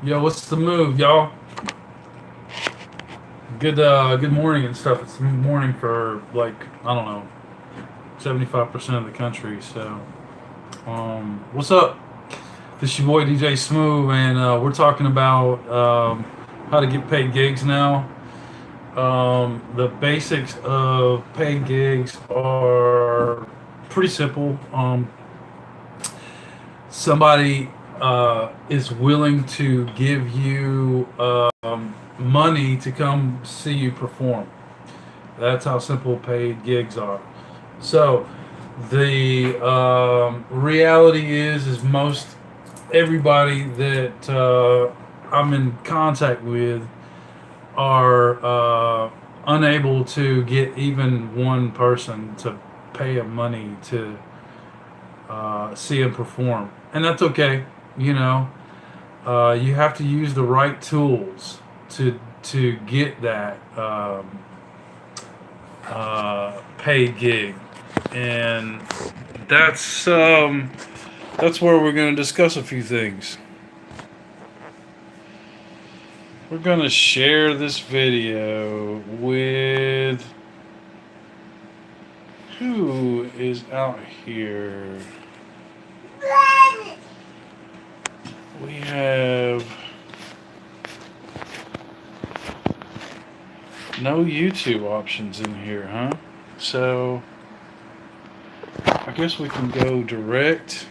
Yo, what's the move, y'all? Good morning and stuff. It's morning for like I don't know, 75% of the country. So, what's up? This is your boy DJ Smooth, and we're talking about how to get paid gigs now. The basics of paid gigs are pretty simple. Somebody is willing to give you money to come see you perform. That's how simple paid gigs are. So the reality is most everybody that I'm in contact with are unable to get even one person to pay them money to see him perform, and that's okay. You know, you have to use the right tools to get that paid gig, and that's where we're going to discuss a few things. We're going to share this video with who is out here. We have no YouTube options in here, huh? So I guess we can go direct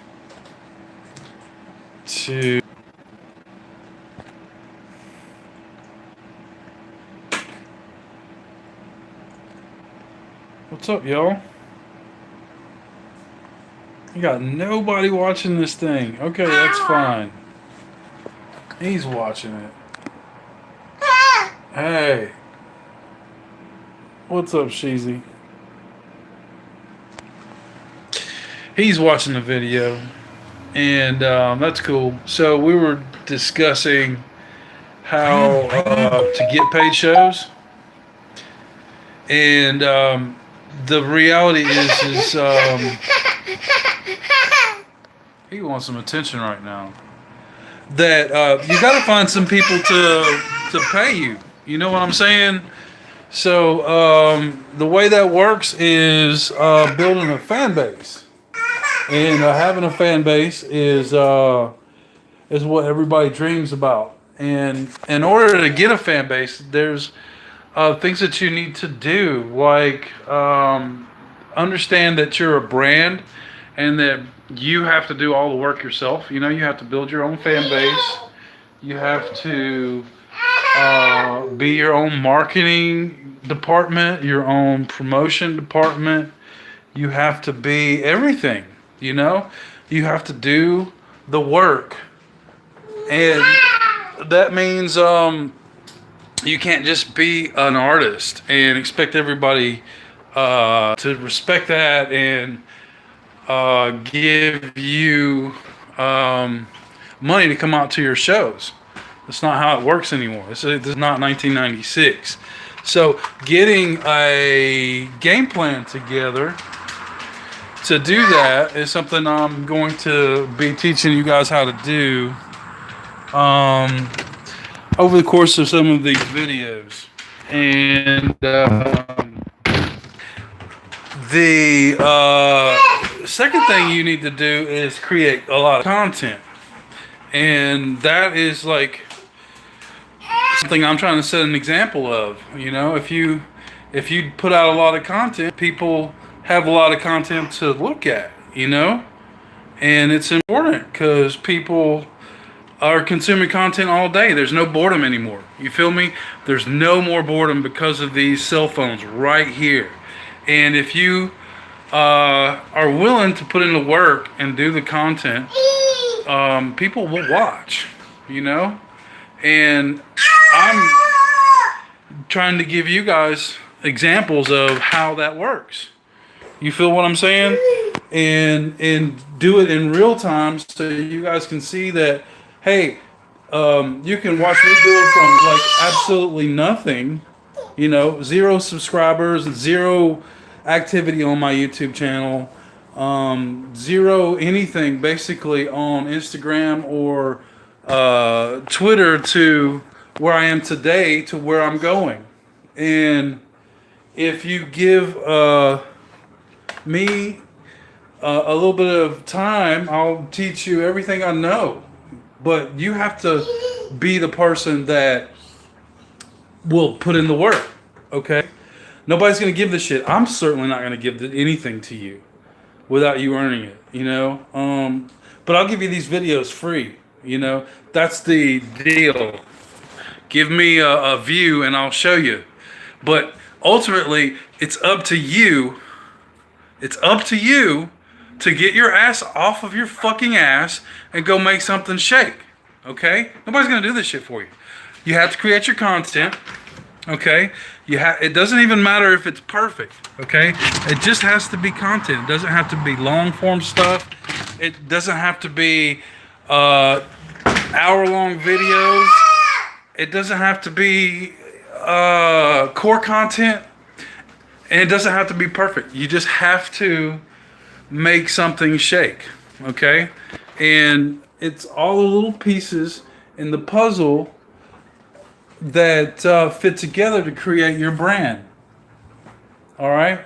to. What's up, y'all? You got nobody watching this thing. Okay, that's fine. He's watching it. Hey, what's up, Sheezy? He's watching the video, and that's cool. So we were discussing how to get paid shows, and the reality is he wants some attention right now. That you got to find some people to pay you. You know what I'm saying? So the way that works is building a fan base, and having a fan base is what everybody dreams about. And in order to get a fan base, there's things that you need to do, like understand that you're a brand and that you have to do all the work yourself. You know, you have to build your own fan base. You have to be your own marketing department, your own promotion department. You have to be everything, you know? You have to do the work. And that means you can't just be an artist and expect everybody to respect that and give you money to come out to your shows. That's not how it works anymore. This is not 1996. So getting a game plan together to do that is something I'm going to be teaching you guys how to do over the course of some of these videos. And the second thing you need to do is create a lot of content. And that is like something I'm trying to set an example of. You know, if you put out a lot of content, people have a lot of content to look at, you know? And it's important because people are consuming content all day. There's no boredom anymore. You feel me? There's no more boredom because of these cell phones right here. And if you are willing to put in the work and do the content, people will watch, you know? And I'm trying to give you guys examples of how that works. You feel what I'm saying? And do it in real time so you guys can see that, hey, you can watch me do it from like absolutely nothing, you know, zero subscribers, zero activity on my YouTube channel, zero anything basically on Instagram or Twitter to where I am today to where I'm going. And if you give me a little bit of time, I'll teach you everything I know. But you have to be the person that will put in the work, okay? Nobody's going to give this shit. I'm certainly not going to give anything to you without you earning it, you know? But I'll give you these videos free, you know? That's the deal. Give me a view and I'll show you. But ultimately, it's up to you. It's up to you to get your ass off of your fucking ass and go make something shake, okay? Nobody's going to do this shit for you. You have to create your content, okay? It doesn't even matter if it's perfect, okay? It just has to be content. It doesn't have to be long form stuff. It doesn't have to be hour-long videos. It doesn't have to be core content. And it doesn't have to be perfect. You just have to make something shake, okay? And it's all the little pieces in the puzzle that fit together to create your brand. All right?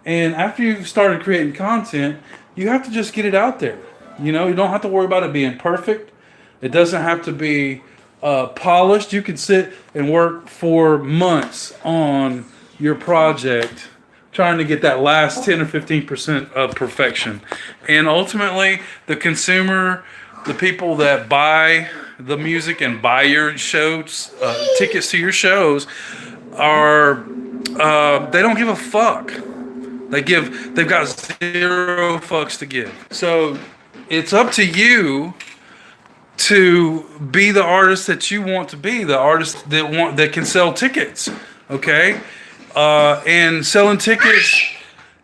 And after you've started creating content, you have to just get it out there. You know, you don't have to worry about it being perfect. It doesn't have to be polished. You can sit and work for months on your project trying to get that last 10 or 15% of perfection. And ultimately, the consumer, the people that buy the music and buy your shows, tickets to your shows, are they don't give a fuck. They've got zero fucks to give. So it's up to you to be the artist that you want to be, the artist that can sell tickets, okay? And selling tickets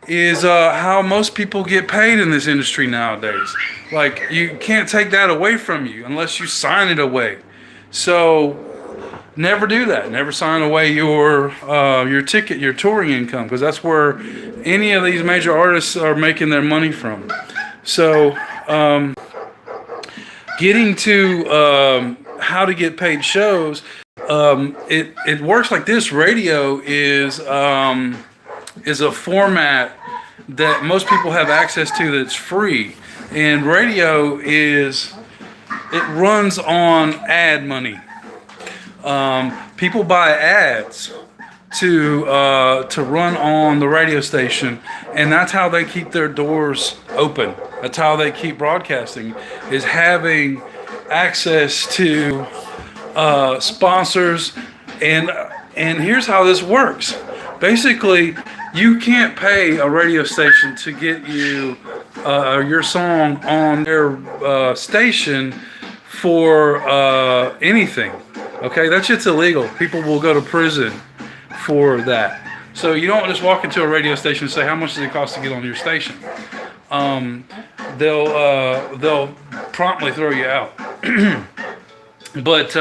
is how most people get paid in this industry nowadays. Like, you can't take that away from you unless you sign it away. So never do that. Never sign away your ticket, your touring income, because that's where any of these major artists are making their money from. So getting to how to get paid shows, it works like this. Radio is a format that most people have access to that's free, and radio runs on ad money. People buy ads to run on the radio station, and that's how they keep their doors open. That's how they keep broadcasting, is having access to sponsors. And here's how this works. Basically, you can't pay a radio station to get you your song on their station for anything. Okay, that shit's illegal. People will go to prison for that. So you don't just walk into a radio station and say, how much does it cost to get on your station? They'll promptly throw you out. But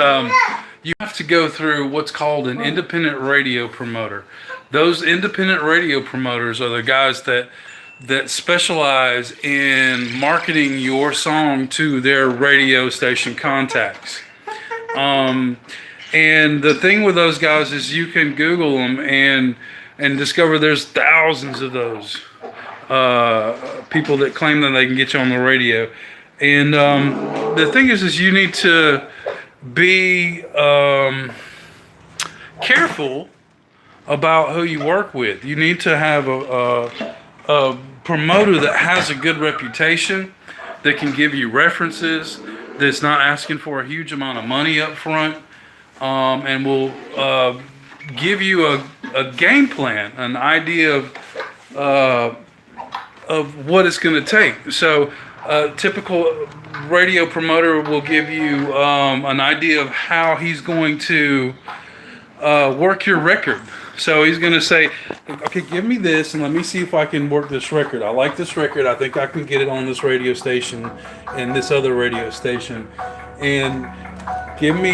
you have to go through what's called an independent radio promoter. Those independent radio promoters are the guys that specialize in marketing your song to their radio station contacts. And the thing with those guys is you can Google them and discover there's thousands of those people that claim that they can get you on the radio. And the thing is you need to be careful about who you work with. You need to have a promoter that has a good reputation, that can give you references, that's not asking for a huge amount of money up front, and will give you a game plan, an idea of what it's going to take. So a typical radio promoter will give you an idea of how he's going to work your record. So he's going to say, okay, give me this and let me see if I can work this record. I like this record. I think I can get it on this radio station and this other radio station. And give me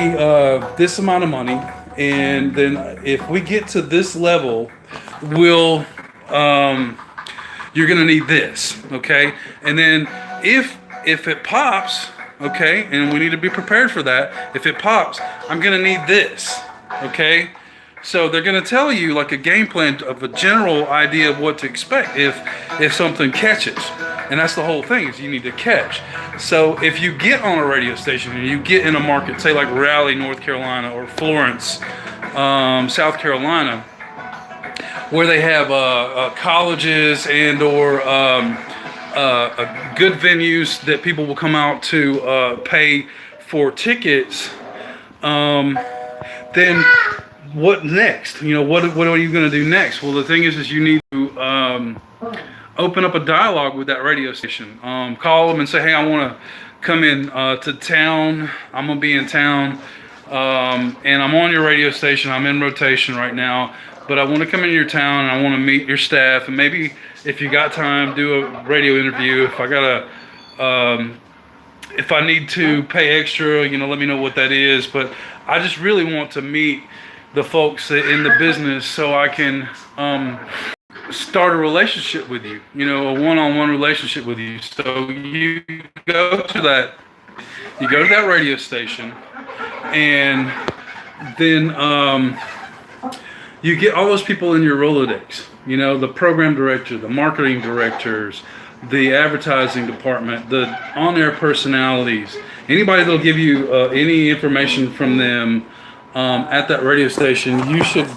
this amount of money. And then if we get to this level, you're going to need this, okay? And then if it pops, okay? And we need to be prepared for that. If it pops, I'm gonna need this, okay? So they're gonna tell you like a game plan of a general idea of what to expect if something catches. And that's the whole thing, is you need to catch. So if you get on a radio station and you get in a market, say like Raleigh, North Carolina, or Florence, South Carolina, where they have colleges and or good venues that people will come out to pay for tickets, then what next? You know, what are you going to do next? Well, the thing is you need to open up a dialogue with that radio station. Call them and say, hey, I want to come in to town. I'm going to be in town, and I'm on your radio station. I'm in rotation right now, but I want to come into your town and I want to meet your staff, and maybe if you got time, do a radio interview. If I got if I need to pay extra, you know, let me know what that is. But I just really want to meet the folks in the business so I can start a relationship with you, you know, a one-on-one relationship with you. So you go to that radio station, and then you get all those people in your Rolodex, you know, the program director, the marketing directors, the advertising department, the on-air personalities, anybody that'll give you any information from them at that radio station. You should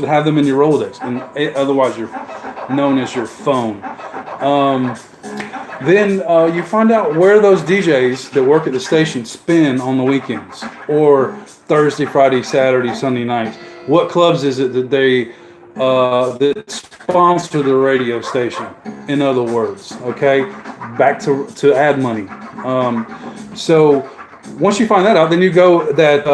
have them in your Rolodex, and otherwise you're known as your phone. Then you find out where those DJs that work at the station spend on the weekends, or Thursday, Friday, Saturday, Sunday nights. What clubs is it that they that sponsor the radio station? In other words, okay, back to ad money. So once you find that out, then you go that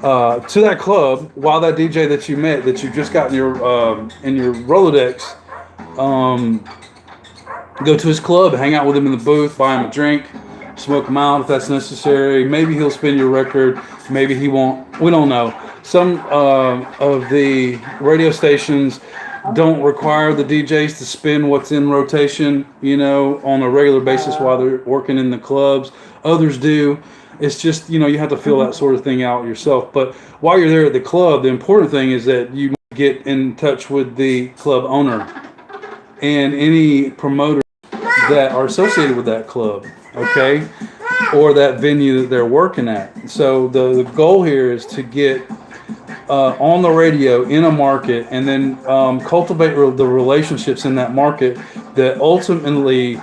to that club while that DJ that you met, that you just got in your Rolodex, go to his club, hang out with him in the booth, buy him a drink, smoke him out if that's necessary. Maybe he'll spin your record, maybe he won't. We don't know. Some of the radio stations don't require the DJs to spin what's in rotation, you know, on a regular basis while they're working in the clubs. Others do. It's just, you know, you have to feel that sort of thing out yourself. But while you're there at the club, the important thing is that you get in touch with the club owner and any promoters that are associated with that club, okay, or that venue that they're working at. So the goal here is to get on the radio in a market, and then cultivate the relationships in that market that ultimately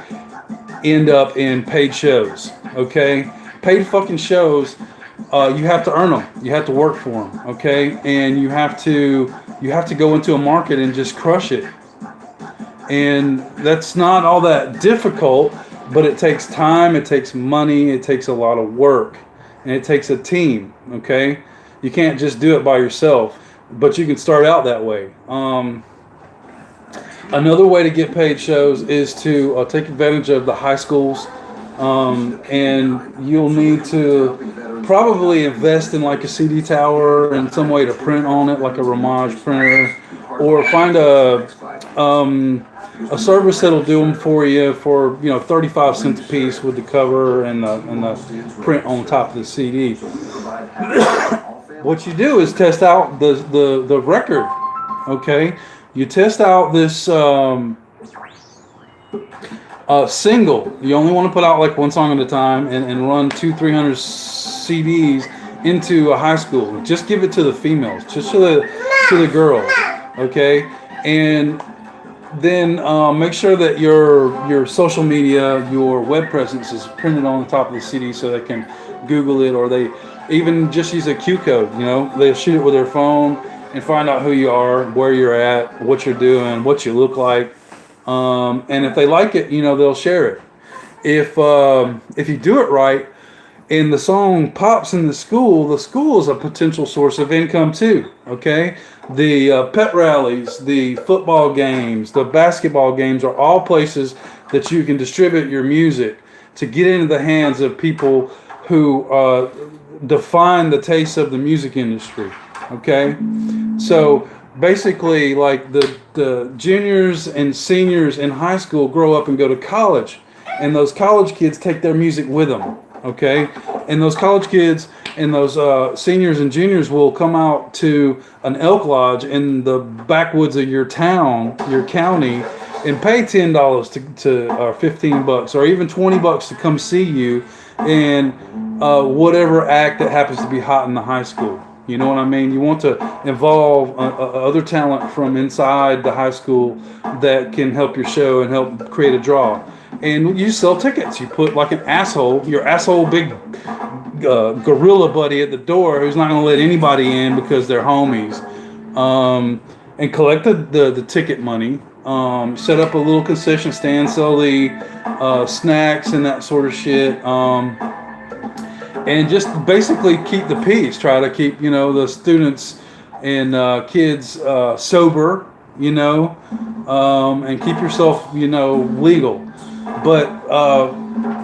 end up in paid shows. Okay, paid fucking shows. You have to earn them. You have to work for them. Okay, and you have to go into a market and just crush it. And that's not all that difficult, but it takes time. It takes money. It takes a lot of work, and it takes a team. Okay. You can't just do it by yourself, but you can start out that way. Another way to get paid shows is to take advantage of the high schools, and you'll need to probably invest in like a CD tower and some way to print on it, like a Ramage printer, or find a service that'll do them for you for 35 cents a piece with the cover and the print on top of the CD. What you do is test out the record, okay? You test out this single. You only want to put out like one song at a time, and run 200-300 CDs into a high school. Just give it to the females, just to the girls, okay? And then make sure that your social media, your web presence is printed on the top of the CD so they can Google it, or they even just use a Q code. You know, they'll shoot it with their phone and find out who you are, where you're at, what you're doing, what you look like, and if they like it, they'll share it. If you do it right, and the song pops in the school is a potential source of income too. Okay, the pet rallies, the football games, the basketball games are all places that you can distribute your music to get into the hands of people who define the taste of the music industry. Okay, so basically, like the juniors and seniors in high school grow up and go to college, and those college kids take their music with them. Okay, and those college kids and those seniors and juniors will come out to an elk lodge in the backwoods of your town, your county, and pay $10 to or $15 or even $20 to come see you and whatever act that happens to be hot in the high school. You know what I mean? You want to involve other talent from inside the high school that can help your show and help create a draw. And you sell tickets. You put like your asshole big gorilla buddy at the door who's not going to let anybody in because they're homies. And collect the ticket money. Set up a little concession stand, sell the snacks and that sort of shit. And just basically keep the peace. Try to keep, the students and kids sober, and keep yourself, legal. But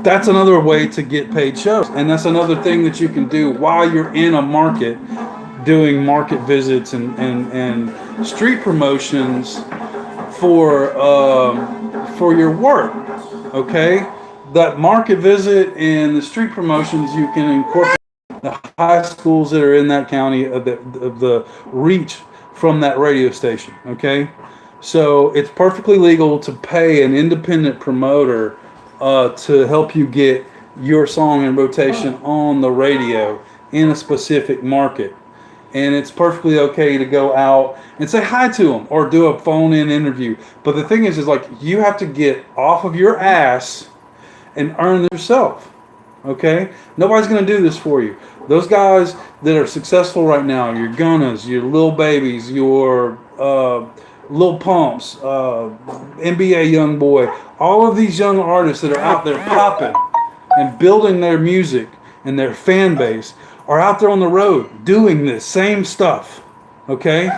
that's another way to get paid shows. And that's another thing that you can do while you're in a market, doing market visits and street promotions for your work, okay? That market visit and the street promotions, you can incorporate the high schools that are in that county of the reach from that radio station, okay? So it's perfectly legal to pay an independent promoter to help you get your song in rotation on the radio in a specific market. And it's perfectly okay to go out and say hi to them or do a phone-in interview. But the thing is like you have to get off of your ass and earn yourself, okay? Nobody's going to do this for you. Those guys that are successful right now, your Gunnas, your Lil Babies, your Lil Pumps, NBA Youngboy, all of these young artists that are out there popping and building their music and their fan base are out there on the road doing this same stuff, okay?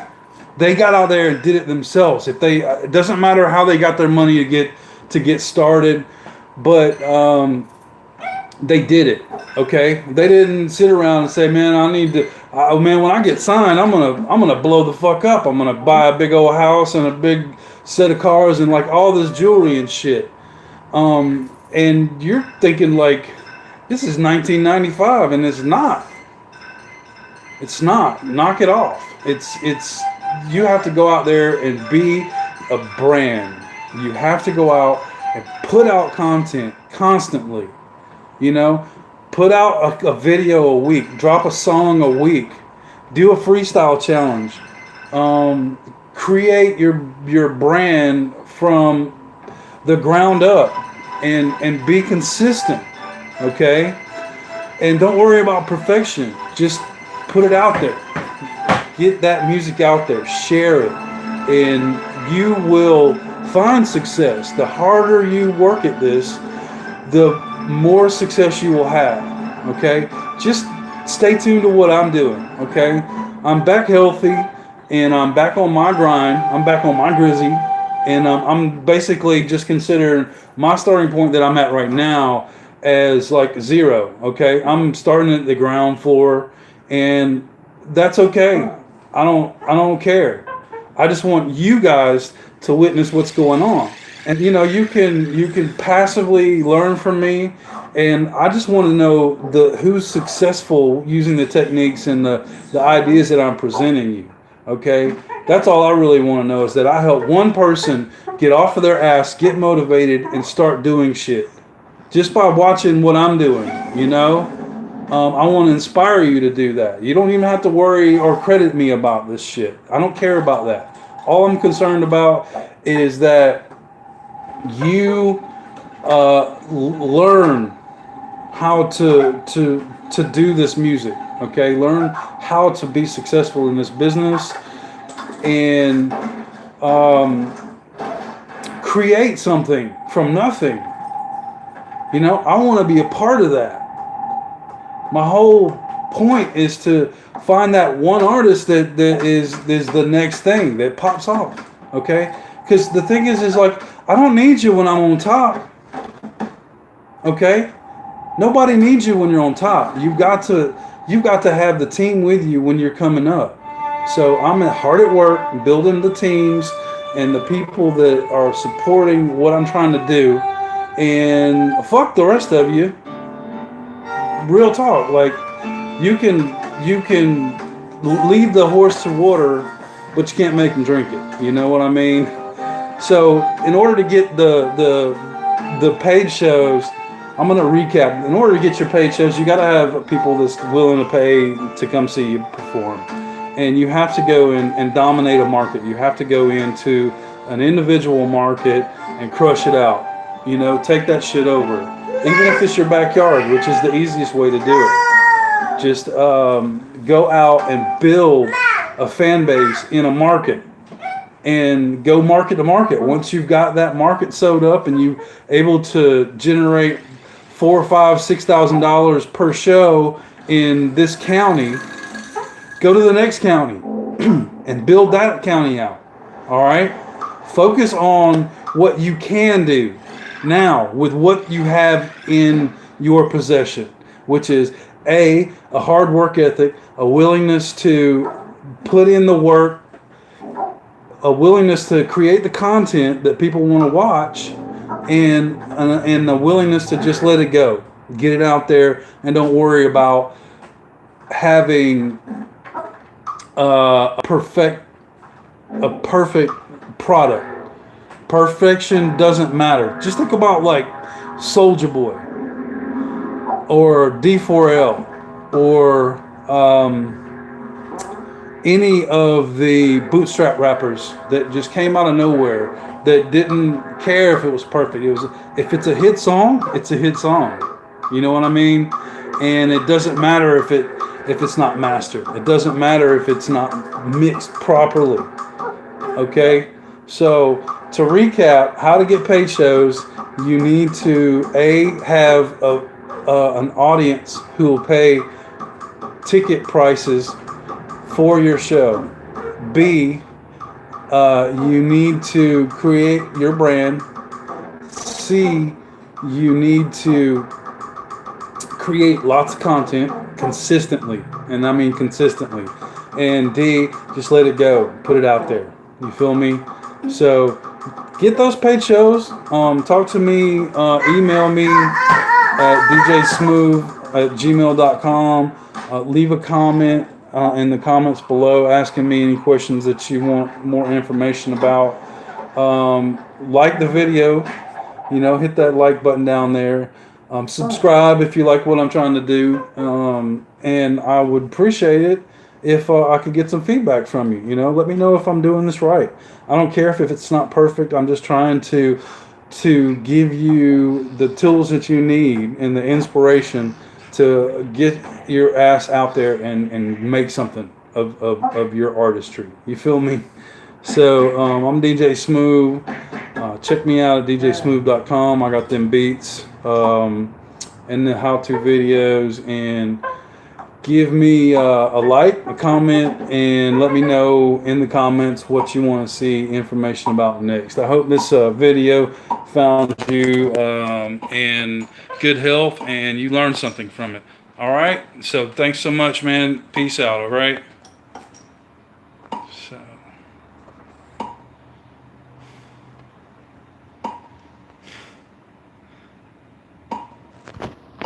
They got out there and did it themselves. It doesn't matter how they got their money to get started, but they did it, okay? They didn't sit around and say, man, when I get signed, I'm gonna blow the fuck up. I'm gonna buy a big old house and a big set of cars and like all this jewelry and shit. And you're thinking like, this is 1995, and it's not. It's not. Knock it off. It's. You have to go out there and be a brand. You have to go out and put out content constantly. Put out a video a week. Drop a song a week. Do a freestyle challenge. Create your brand from the ground up, and be consistent. Okay, and don't worry about perfection. Just put it out there. Get that music out there. Share it, and you will find success. The harder you work at this, the more success you will have. Okay, just stay tuned to what I'm doing. Okay, I'm back healthy, and I'm back on my grind. I'm back on my grizzy, and I'm basically just considering my starting point that I'm at right now as like zero. Okay, I'm starting at the ground floor, and that's okay. I don't care. I just want you guys to witness what's going on, and you can passively learn from me, and I just want to know who's successful using the techniques and the ideas that I'm presenting you. Okay, that's all I really want to know, is that I help one person get off of their ass, get motivated, and start doing shit. Just by watching what I'm doing, I want to inspire you to do that. You don't even have to worry or credit me about this shit. I don't care about that. All I'm concerned about is that you learn how to do this music. Okay, learn how to be successful in this business, and create something from nothing. I want to be a part of that. My whole point is to find that one artist that is the next thing that pops off. Okay? Because the thing is like, I don't need you when I'm on top. Okay? Nobody needs you when you're on top. You've got to have the team with you when you're coming up. So I'm hard at work building the teams and the people that are supporting what I'm trying to do. and fuck the rest of you. Real talk. Like, you can lead the horse to water, but you can't make him drink it. You know what I mean? So in order to get the paid shows, I'm gonna recap. In order to get your paid shows, you gotta have people that's willing to pay to come see you perform, and you have to go in and dominate a market. You have to go into an individual market and crush it out. You know, take that shit over, even if it's your backyard, which is the easiest way to do it. Just go out and build a fan base in a market, and go market to market. Once you've got that market sewed up and you able to generate $4,000, $5,000, $6,000 per show in this county, go to the next county and build that county out. All right, focus on what you can do now with what you have in your possession, which is a hard work ethic, a willingness to put in the work, a willingness to create the content that people want to watch, and the willingness to just let it go, get it out there, and don't worry about having a perfect product. Perfection doesn't matter. Just think about like Soulja Boy or D4L or any of the bootstrap rappers that just came out of nowhere, that didn't care if it was perfect. It was, if it's a hit song, it's a hit song. You know what I mean? And it doesn't matter if it's not mastered. It doesn't matter if it's not mixed properly. Okay? So to recap, how to get paid shows, you need to have an audience who will pay ticket prices for your show. B, you need to create your brand. C, you need to create lots of content consistently, and I mean consistently. And D, just let it go, put it out there. You feel me? So get those paid shows. Talk to me, email me at djsmooth@gmail.com. Leave a comment in the comments below asking me any questions that you want more information about. Like the video, you know, hit that like button down there. Subscribe if you like what I'm trying to do, and I would appreciate it if I could get some feedback from you. You know, let me know if I'm doing this right. I don't care if it's not perfect. I'm just trying to give you the tools that you need and the inspiration to get your ass out there and make something of your artistry. You feel me? So I'm DJ Smooth. Check me out at djsmooth.com. I got them beats and the how-to videos, and give me a like, a comment, and let me know in the comments what you want to see information about next. I hope this video found you in good health and you learned something from it. All right, so thanks so much, man. Peace out. All right.